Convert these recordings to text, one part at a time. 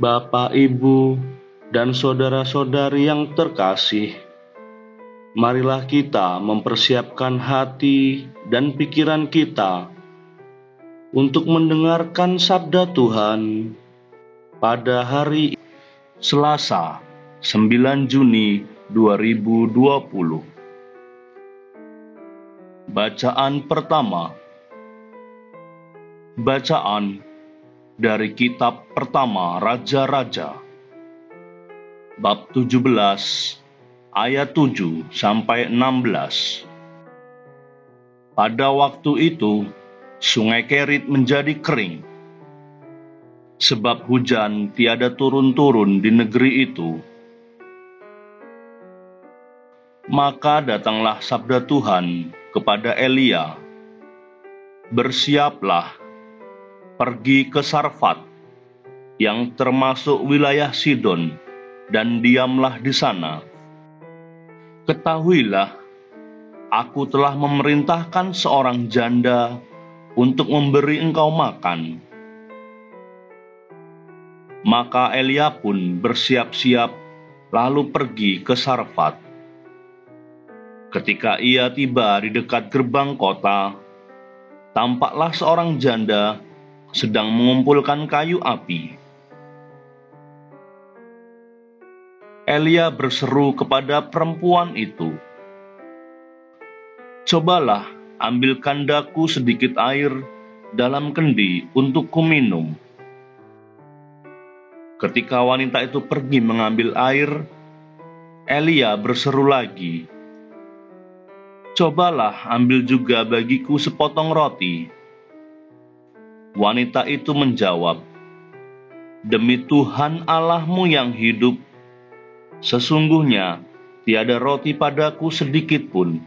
Bapak, Ibu, dan saudara-saudari yang terkasih, marilah kita mempersiapkan hati dan pikiran kita untuk mendengarkan sabda Tuhan pada hari Selasa, 9 Juni 2020. Bacaan pertama. Bacaan dari kitab pertama Raja-Raja, bab 17, ayat 7 sampai 16. Pada waktu itu, sungai Kerit menjadi kering, sebab hujan tiada turun-turun di negeri itu. Maka datanglah sabda Tuhan kepada Elia, "Bersiaplah, pergi ke Sarfat, yang termasuk wilayah Sidon, dan diamlah di sana. Ketahuilah, aku telah memerintahkan seorang janda untuk memberi engkau makan." Maka Elia pun bersiap-siap lalu pergi ke Sarfat. Ketika ia tiba di dekat gerbang kota, tampaklah seorang janda sedang mengumpulkan kayu api. Elia berseru kepada perempuan itu, "Cobalah ambilkan daku sedikit air dalam kendi untuk kuminum." Ketika wanita itu pergi mengambil air, Elia berseru lagi, "Cobalah ambil juga bagiku sepotong roti." Wanita itu menjawab, "Demi Tuhan Allahmu yang hidup, sesungguhnya tiada roti padaku sedikit pun,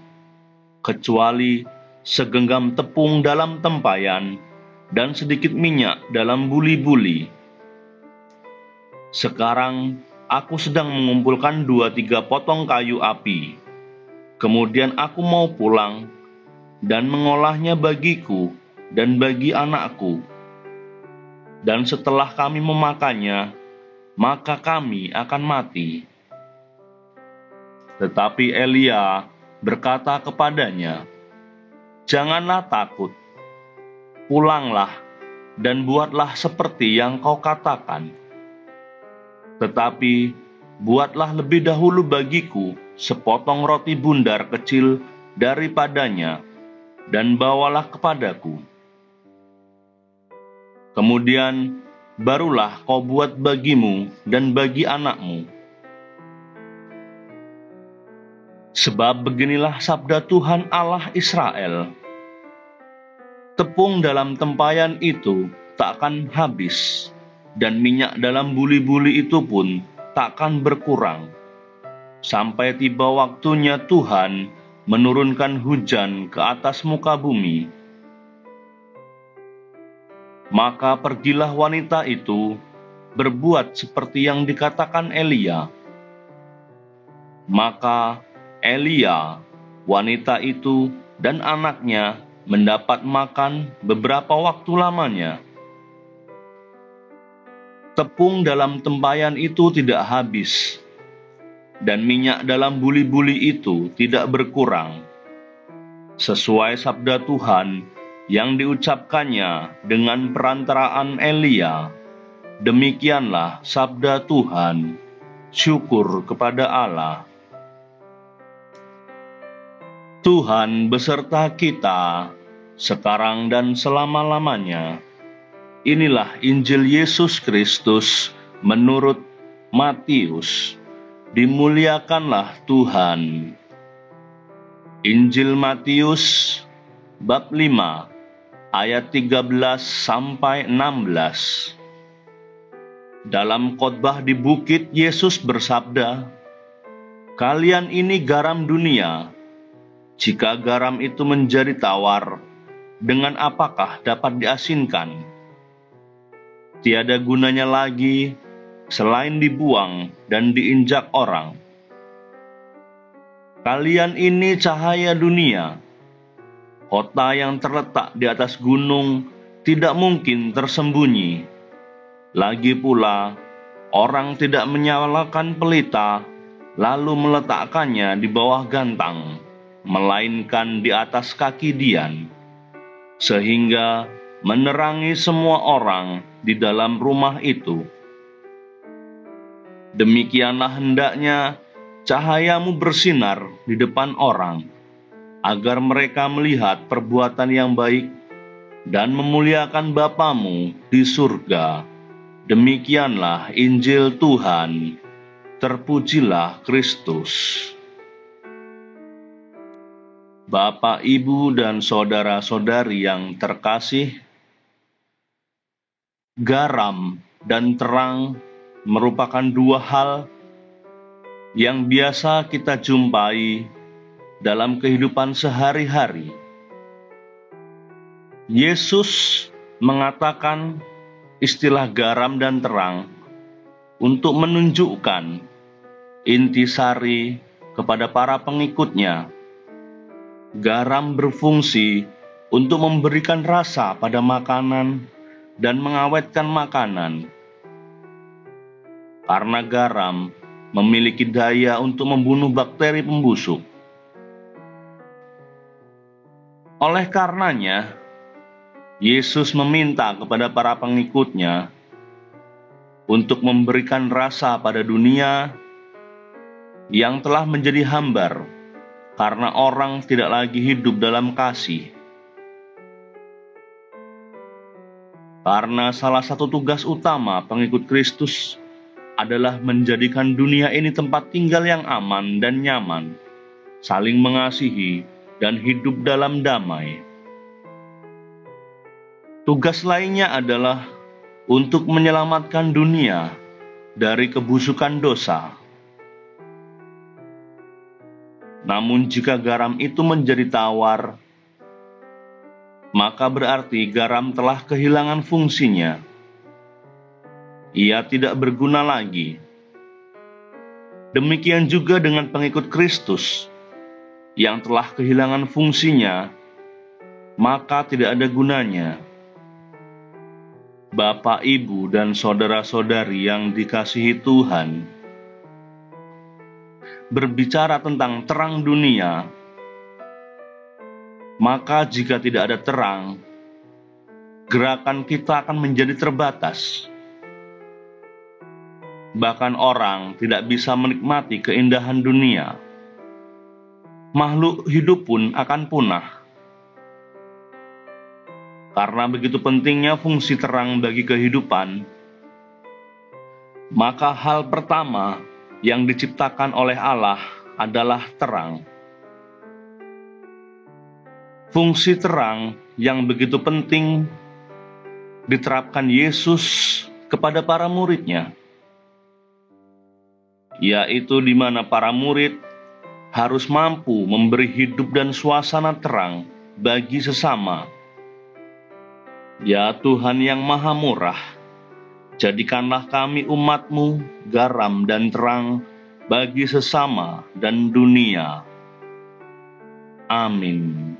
kecuali segenggam tepung dalam tempayan dan sedikit minyak dalam buli-buli. Sekarang aku sedang mengumpulkan 2-3 potong kayu api. Kemudian aku mau pulang dan mengolahnya bagiku dan bagi anakku. Dan setelah kami memakannya, maka kami akan mati." Tetapi Elia berkata kepadanya, "Janganlah takut, pulanglah dan buatlah seperti yang kau katakan. Tetapi buatlah lebih dahulu bagiku sepotong roti bundar kecil daripadanya, dan bawalah kepadaku. Kemudian barulah kau buat bagimu dan bagi anakmu. Sebab beginilah sabda Tuhan Allah Israel, tepung dalam tempayan itu tak akan habis, dan minyak dalam buli-buli itu pun tak akan berkurang, sampai tiba waktunya Tuhan menurunkan hujan ke atas muka bumi." Maka pergilah wanita itu berbuat seperti yang dikatakan Elia. Maka Elia, wanita itu, dan anaknya mendapat makan beberapa waktu lamanya. Tepung dalam tempayan itu tidak habis, dan minyak dalam buli-buli itu tidak berkurang, sesuai sabda Tuhan yang diucapkannya dengan perantaraan Elia. Demikianlah sabda Tuhan. Syukur kepada Allah. Tuhan beserta kita, sekarang dan selama-lamanya. Inilah Injil Yesus Kristus menurut Matius. Dimuliakanlah Tuhan. Injil Matius, bab 5, ayat 13 sampai 16. Dalam khotbah di bukit, Yesus bersabda, "Kalian ini garam dunia. Jika garam itu menjadi tawar, dengan apakah dapat diasinkan? Tiada gunanya lagi selain dibuang dan diinjak orang. Kalian ini cahaya dunia. Kota yang terletak di atas gunung tidak mungkin tersembunyi. Lagi pula, orang tidak menyalakan pelita lalu meletakkannya di bawah gantang, melainkan di atas kaki Dian, sehingga menerangi semua orang di dalam rumah itu. Demikianlah hendaknya cahayamu bersinar di depan orang, agar mereka melihat perbuatan yang baik dan memuliakan Bapamu di surga. Demikianlah Injil Tuhan. Terpujilah Kristus. Bapak, Ibu, dan saudara-saudari yang terkasih, garam dan terang merupakan dua hal yang biasa kita jumpai dalam kehidupan sehari-hari. Yesus mengatakan istilah garam dan terang untuk menunjukkan intisari kepada para pengikutnya. Garam berfungsi untuk memberikan rasa pada makanan dan mengawetkan makanan. Karena garam memiliki daya untuk membunuh bakteri pembusuk. Oleh karenanya, Yesus meminta kepada para pengikutnya untuk memberikan rasa pada dunia yang telah menjadi hambar karena orang tidak lagi hidup dalam kasih. Karena salah satu tugas utama pengikut Kristus adalah menjadikan dunia ini tempat tinggal yang aman dan nyaman, saling mengasihi, dan hidup dalam damai. Tugas lainnya adalah untuk menyelamatkan dunia dari kebusukan dosa. Namun jika garam itu menjadi tawar, maka berarti garam telah kehilangan fungsinya. Ia tidak berguna lagi. Demikian juga dengan pengikut Kristus yang telah kehilangan fungsinya, maka tidak ada gunanya. Bapak, Ibu, dan saudara-saudari yang dikasihi Tuhan, berbicara tentang terang dunia, maka jika tidak ada terang, gerakan kita akan menjadi terbatas. Bahkan orang tidak bisa menikmati keindahan dunia. Makhluk hidup pun akan punah. Karena begitu pentingnya fungsi terang bagi kehidupan, maka hal pertama yang diciptakan oleh Allah adalah terang. Fungsi terang yang begitu penting diterapkan Yesus kepada para murid-Nya, yaitu di mana para murid harus mampu memberi hidup dan suasana terang bagi sesama. Ya Tuhan yang Maha Murah, jadikanlah kami umat-Mu garam dan terang bagi sesama dan dunia. Amin.